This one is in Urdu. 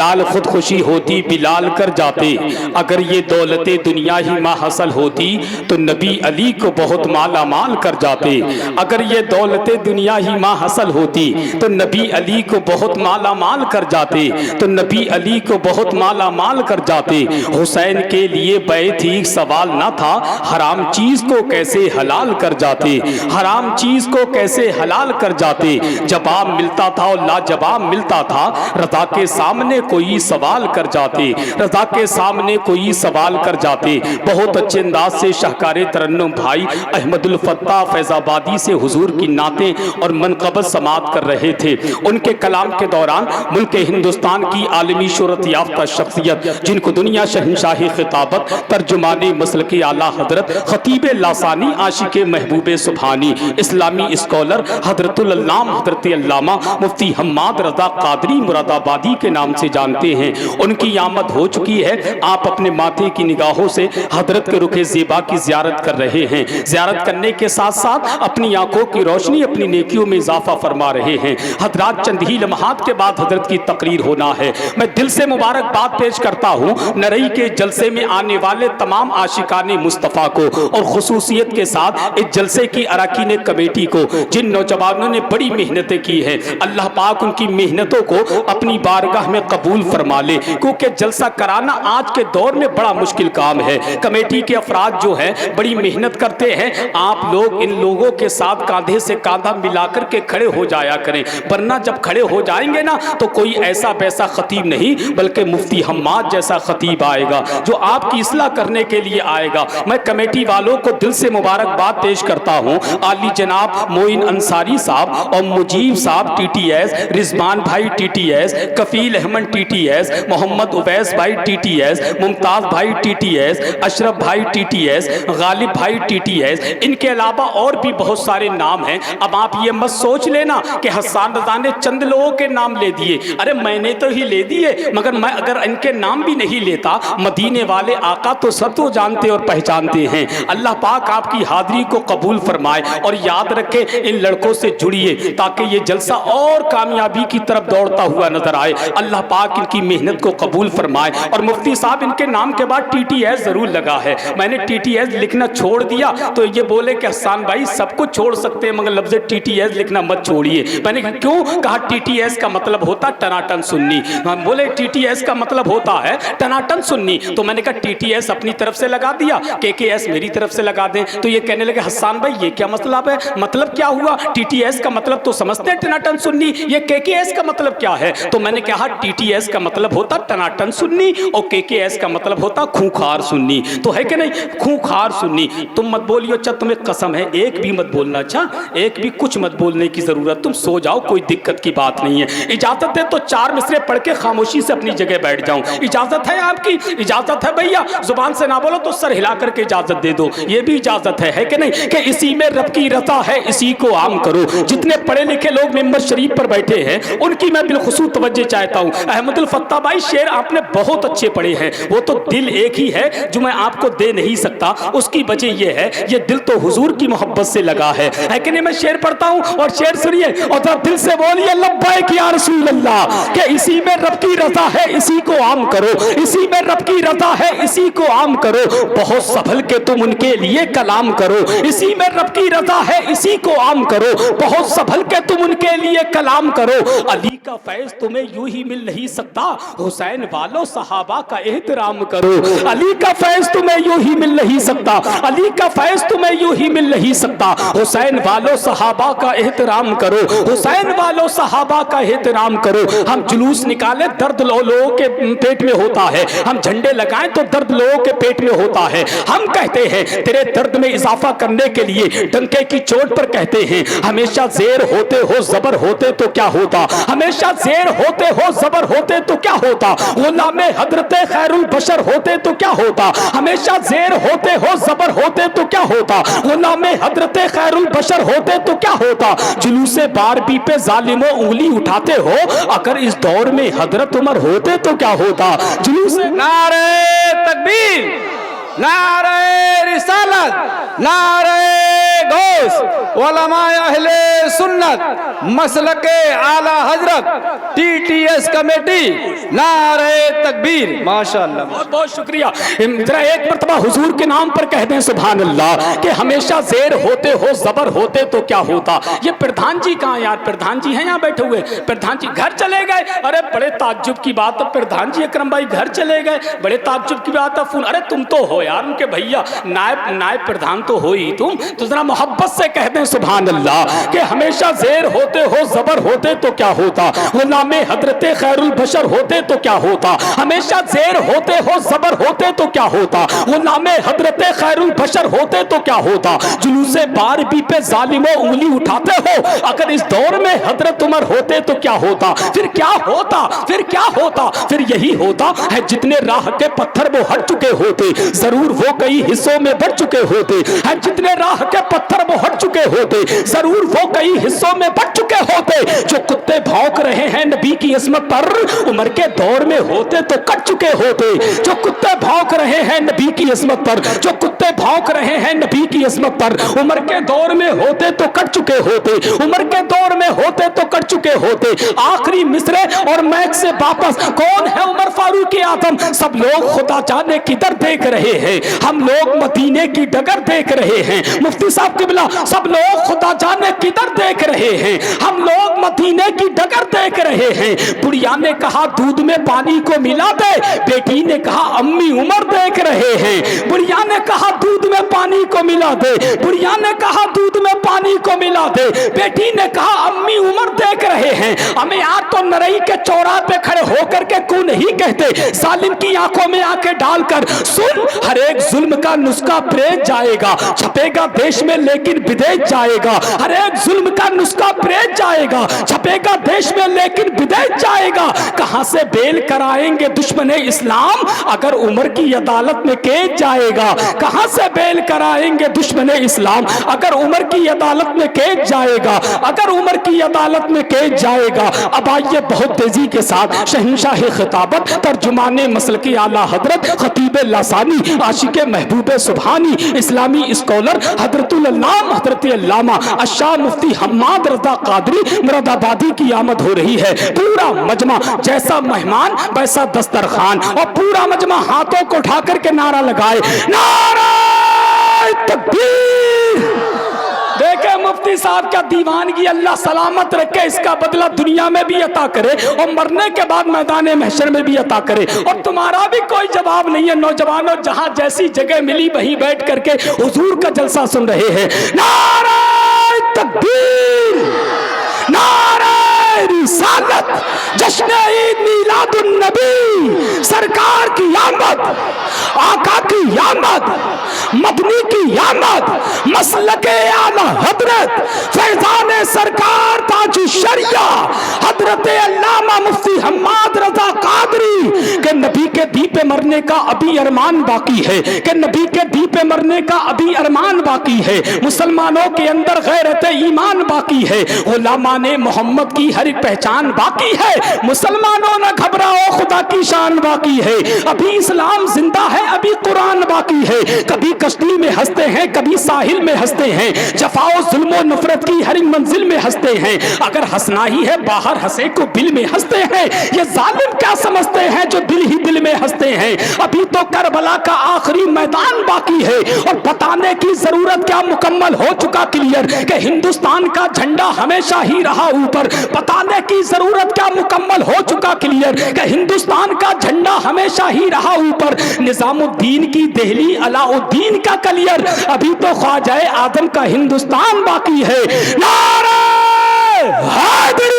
لال خودکشی ہوتی بلال کر جاتے، اگر یہ دولت دنیا ہی ماں حاصل ہوتی تو نبی علی کو بہت مالا مال کر جاتے، اگر یہ دولت دنیا ہی ماں حاصل ہوتی تو نبی علی کو بہت مالا مال کر جاتے، تو نبی علی کو بہت مالا مال کر جاتے۔ حسین کے لیے بیعت ہی سوال نہ تھا، حرام چیز کو کیسے حلال کر جاتے، حرام چیز کو کیسے حلال کر جاتے۔ جواب ملتا تھا اور لاجواب ملتا تھا، رضا کے سامنے کوئی سوال کر جاتے، رضا کے سامنے کوئی سوال کر جاتے۔ بہت اچھے انداز سے شاہکار ترنم بھائی احمد الفتاح فیض آبادی سے حضور کی نعتیں اور منقبت سماعت کر رہے تھے۔ ان کے کلام کے دوران ملک ہندوستان کی عالمی شہرت یافتہ شخصیت جن کو دنیا شہنشاہی خطابت، ترجمان مسلک اعلیٰ حضرت خطیب لاسانی، عاشق محبوب سبحانی، اسلامی اسکالر حضرت العلام حضرت علامہ مفتی حماد رضا قادری مراد آبادی کے نام سے جانتے ہیں، ان کی آمد ہو چکی ہے۔ آپ اپنے ماتھے کی نگاہوں سے حضرت کے رخ زیبا کی زیارت کر رہے ہیں، زیارت کرنے کے ساتھ ساتھ اپنی آنکھوں کی روشنی اپنی نیکیوں میں اضافہ فرما رہے ہیں۔ حضرات چند ہی لمحات کے بعد حضرت کی تقریر ہونا ہے۔ میں دل سے مبارکباد پیش کرتا ہوں نرئی کے جلسے میں آنے والے تمام عاشقان مصطفیٰ کو، اور خصوصیت کے ساتھ اس جلسے کی اراکین کمیٹی کو، جن نوجوانوں نے بڑی محنتیں کی ہیں۔ اللہ پاک ان کی محنتوں کو اپنی بارگاہ میں قبول فرما لے، کیونکہ جلسہ کرانا آج کے دور میں بڑا مشکل کام ہے۔ کمیٹی کے افراد جو ہیں بڑی محنت کرتے ہیں، آپ لوگ ان لوگوں کے ساتھ کاندھے سے کاندھا ملا کر کے کھڑے ہو جایا کریں، ورنہ جب کھڑے ہو جائیں گے نا تو کوئی ایسا ویسا خطیب نہیں بلکہ مفتی حماد جیسا خطیب آئے گا جو آپ کی اصلاح کرنے کے لیے آئے گا۔ میں کمیٹی والوں کو دل سے مبارکباد پیش کرتا ہوں، عالی جناب معین انصاری صاحب اور مجیب صاحب ٹی ٹی ایس، رضوان بھائی ٹی ٹی ایس، کفیل احمد ٹی ٹی ایس، محمد اویس بھائی ٹی ٹی ایس، ممتاز بھائی ٹی ٹی ایس، اشرف بھائی ٹی ٹی ایس، غالب بھائی ٹی ٹی ایس، ان کے علاوہ اور بھی بہت سارے نام ہیں۔ اب آپ یہ مت سوچ لینا کہ حسان رضا نے چند لوگوں کے نام لے دیے، ارے میں نے تو ہی لے دیے، مگر میں اگر ان کے نام بھی نہیں لیتا، مدینے والے آقا تو سب تو جانتے اور پہچانتے ہیں۔ اللہ پاک آپ کی حاضری کو قبول فرمائے، اور یاد رکھے ان لڑکوں سے جڑیے تاکہ یہ جلسہ اور کامیابی کی طرف دوڑتا ہوا نظر آئے۔ اللہ پاک ان کی محنت کو قبول فرمائے۔ اور مفتی صاحب ان کے نام کے بعد ٹی ٹی ایس ضرور لگا ہے، میں نے ٹی ٹی ایس لکھنا چھوڑ دیا تو یہ بولے کہ حسان بھائی سب کچھ چھوڑ سکتے ہیں مگر لفظ ٹی ٹی ایس لکھنا مت چھوڑیے۔ میں نے کیوں کہا؟ ٹی ٹی ایس کا مطلب ہوتا ٹناٹن سنی، بولے ٹی ٹی ایس کا مطلب ہوتا ہے ٹناٹن سنی، تو میں نے کہا ٹی ٹی ایس اپنی طرف سے لگا دیا، کے ایس میری طرف سے لگا دیں، تو یہ کہنے لگے حسان بھائی یہ کیا مطلب ہے، مطلب کیا ہوا؟ ٹی ٹی ایس کا مطلب تو سمجھتے ہیں ٹناٹن سنی، یہ کے ایس کا مطلب کیا ہے؟ تو میں نے کہا ٹی ٹی ایس کا مطلب ہوتا ٹناٹن سنی اور کے ایس کا مطلب ہوتا خونخوار سنی، تو ہے کہ نہیں؟ خونخوار سنی۔ تم مت بولیو، اچھا تمہیں قسم ہے ایک بھی مت بولنا، اچھا ایک بھی کچھ مت بولنے کی ضرورت، تم سو جاؤ، کوئی دقت کی بات نہیں ہے۔ اجازت ہے تو 4 مصرے پڑھ کے خاموشی سے اپنی جگہ بیٹھ جاؤں، اجازت ہے آپ کی؟ اجازت ہے بھیا؟ زبان سے نہ بولو تو سر ہلا کر کے اجازت دے دو، یہ بھی اجازت ہے کہ نہیں؟ کہ اسی میں رب کی رضا ہے، اسی کو عام کرو۔ جتنے پڑھے لکھے لوگ ممبر شریف پر بیٹھے ہیں ان کی میں بالخصوص توجہ چاہتا ہوں۔ احمد الفتاح بھائی شعر آپ نے بہت اچھے پڑھے ہیں، وہ تو دل ایک ہی ہے جو میں آپ کو دے نہیں سکتا، اس کی وجہ یہ ہے یہ دل تو حضور کی محبت سے لگا ہے کہ نہیں؟ میں شعر پڑھتا ہوں اور شعر سنیے اور ذرا دل سے بولیے لبیک یا رسول اللہ، کہ اسی میں رب کی رضا ہے اسی کو عام کرو، اسی میں رب کی رضا ہے اسی کو عام کرو، بہت سنبھل کے تم ان کے لیے کلام کرو، اسی میں رب کی رضا ہے اسی کو عام کرو، بہت سنبھل کے تم ان کے لیے کلام کرو۔ علی کا فیض تمہیں یوں ہی مل نہیں سکتا، حسین والوں صحابہ کا احترام کرو۔ علی کا فیض تمہیں یوں ہی مل نہیں سکتا، علی کا فیض تمہیں یوں ہی مل نہیں سکتا، حسین والوں صحابہ کا احترام کرو، حسین والوں صحابہ کا احترام کرو۔ ہم جلوس نکالے درد لوگوں کے پیٹ میں ہوتا ہے، ہم جھنڈے لگائیں تو درد لوگوں کے پیٹ میں ہوتا ہے۔ ہم کہتے ہیں تیرے درد میں اضافہ کرنے کے لیے ڈنکے کی چوٹ پر کہتے ہیں ہمیشہ زیر ہوتے ہو زبر ہوتے تو کیا ہوتا، ہمیشہ زیر ہوتے ہو زبر ہوتے تو کیا ہوتا، غلام حضرت خیر البشر ہوتے تو کیا ہوتا، ہمیشہ زیر ہوتے ہو زبر ہوتے تو کیا ہوتا، غلام حضرت خیر البشر ہوتے تو کیا ہوتا۔ جلوس باربی پہ ظالموں انگلی اٹھاتے ہو، اگر اس دور میں حضرت عمر ہوتے تو کیا ہوتا۔ جلوس نعرہ تکبیر، نعرہ رسالت، نعرہ دوست علماء اہل سنت مسلک اعلی حضرت ٹی ٹی ایس کمیٹی نعرہ تکبیر. ماشاءاللہ بہت بہت شکریہ. ذرا ایک مرتبہ حضور کے نام پر کہہ دیں سبحان اللہ کہ ہمیشہ زیر ہوتے ہو زبر ہوتے تو کیا ہوتا. یہ پردھان جی کہاں یار؟ پردھان جی ہیں یہاں بیٹھے ہوئے؟ پردھان جی گھر چلے گئے؟ ارے بڑے تعجب کی بات ہے پردھان جی اکرم بھائی گھر چلے گئے، بڑے تعجب کی بات ہے. فون ارے تم تو ہو یار ان کے بھیا، نائب پردھان تو ہو ہی تم. تو ذرا محبت سے کہہ دیں سبحان اللہ کہ ہمیشہ زیر ہوتے ہو زبر ہوتے تو کیا ہوتا. غلام حضرت خیر البشر ہوتے تو کیا ہوتا. ہمیشہ زیر ہوتے ہو زبر ہوتے تو کیا ہوتا. غلام حضرت خیر البشر ہوتے تو کیا ہوتا. جلوس باربی پہ ظالموں انگلی اٹھاتے ہو، اگر اس دور میں حضرت عمر ہوتے تو کیا ہوتا. پھر کیا ہوتا، پھر کیا ہوتا. پھر یہی ہوتا ہے جتنے راہ کے پتھر وہ ہٹ چکے ہوتے ضرور وہ کئی حصوں میں بڑھ چکے ہوتے ہیں. جتنے راہ کے پتھر وہ ہٹ چکے ہوتے ضرور وہ کئی حصوں میں بڑھ چکے ہوتے. جو کتے بھونک رہے ہیں نبی کی عصمت پر عمر کے دور میں ہوتے تو کٹ چکے ہوتے. جو کتے بھونک رہے ہیں نبی کی عصمت پر، جو کتے بھونک رہے ہیں نبی کی عصمت پر عمر کے دور میں ہوتے تو کٹ چکے ہوتے. عمر کے دور میں ہوتے تو کٹ چکے ہوتے. آخری مصرے اور میک سے واپس کون ہے عمر فاروق اعظم؟ سب لوگ خدا جانے کدھر دیکھ رہے ہیں، ہم لوگ مدینے کی ڈگر دیکھ رہے ہیں. مفتی صاحب قبلہ سب لوگ خدا جانے کدھر دیکھ رہے ہیں، ہم لوگ مدینے کی ڈگر دیکھ رہے ہیں. بڑھیا نے کہا دودھ میں پانی کو ملا دے، بیٹی نے کہا امی عمر دیکھ رہے ہیں. بڑھیا نے کہا دودھ میں پانی کو ملا دے، بڑھیا نے کہا دودھ میں پانی کو ملا دے، بیٹی نے کہا امی عمر دیکھ رہے ہیں. ہمیں آج تو نرئی کے چوراہے پہ کھڑے ہو کر کے کیوں نہیں کہتے ظالم کی آنکھوں میں آنکھیں ڈال کر سن، ہر ایک ظلم کا نسخہ پریج جائے گا، چھپے گا دیش میں لیکن بدیش جائے گا. ہر ایک ظلم کا نسخہ پریج جائے گا، چھپے گا دیش میں لیکن بدیش جائے گا. کہاں سے بیل کرائیں گے دشمن اسلام اگر عمر کی عدالت میں کیس جائے گا. کہاں سے بیل کرائیں گے دشمن اسلام اگر عمر کی عدالت میں کیس جائے گا، اگر عمر کی عدالت میں کیس جائے گا. اب آئیے بہت تیزی کے ساتھ شہنشاہ خطابت ترجمان مسلک اعلی حضرت خطیب لسانی عاشق محبوب سبحانی اسلامی اسکالر حضرت العلامہ حضرت علامہ الشاہ مفتی حماد رضا قادری مراد آبادی کی آمد ہو رہی ہے. پورا مجمع جیسا مہمان ویسا دسترخوان، اور پورا مجمع ہاتھوں کو اٹھا کر کے نعرہ لگائے نعرہ تکبیر. دیکھیں مفتی صاحب کا دیوانگی اللہ سلامت رکھے، اس کا بدلہ دنیا میں بھی عطا کرے اور مرنے کے بعد میدان محشر میں بھی عطا کرے. اور تمہارا بھی کوئی جواب نہیں ہے نوجوانوں، جہاں جیسی جگہ ملی وہیں بیٹھ کر کے حضور کا جلسہ سن رہے ہیں. نعرہ تکبیر، نعرہ رسالت، جشن عید میلاد النبی، سرکار کی آمد، آقا کی آمد، مدنی کی آمد، مسلک اعلی حضرت فیضان سرکار تاج الشریعہ حضرت علامہ مفتی حماد رضا قادری کہ نبی کے دی پہ مرنے کا ابھی ارمان باقی ہے، کہ نبی کے دی پہ مرنے کا ابھی ارمان باقی ہے. مسلمانوں کے اندر غیرت ایمان باقی ہے، غلامان محمد کی ہر ایک پہچان باقی ہے. مسلمانوں نہ گھبراؤ خدا کی شان باقی ہے. ابھی اسلام زندہ ہے، ابھی قرآن باقی ہے. کبھی کشتی میں ہنستے ہیں، کبھی ساحل میں ہنستے ہیں، جفا و ظلم و نفرت کی ہر منزل میں ہنستے ہیں. اگر ہنسنا ہی ہے باہر ہنسے کو دل میں ہنستے ہیں. یہ ظالم کیا سمجھتے ہیں جو دل ہی دل میں ہنستے ہیں. ابھی تو کربلا کا آخری میدان باقی ہے، اور بتانے کی ضرورت کیا مکمل ہو چکا کلیئر کہ ہندوستان کا جھنڈا ہمیشہ ہی رہا اوپر. بتانے کی ضرورت کیا مکمل ہو چکا کلیئر کہ ہندوستان کا جھنڈا ہمیشہ ہی رہا اوپر. نظام الدین کی دہلی علاء الدین کا کلیئر، ابھی تو خواجہ اعظم کا ہندوستان باقی ہے. نعرہ حیدری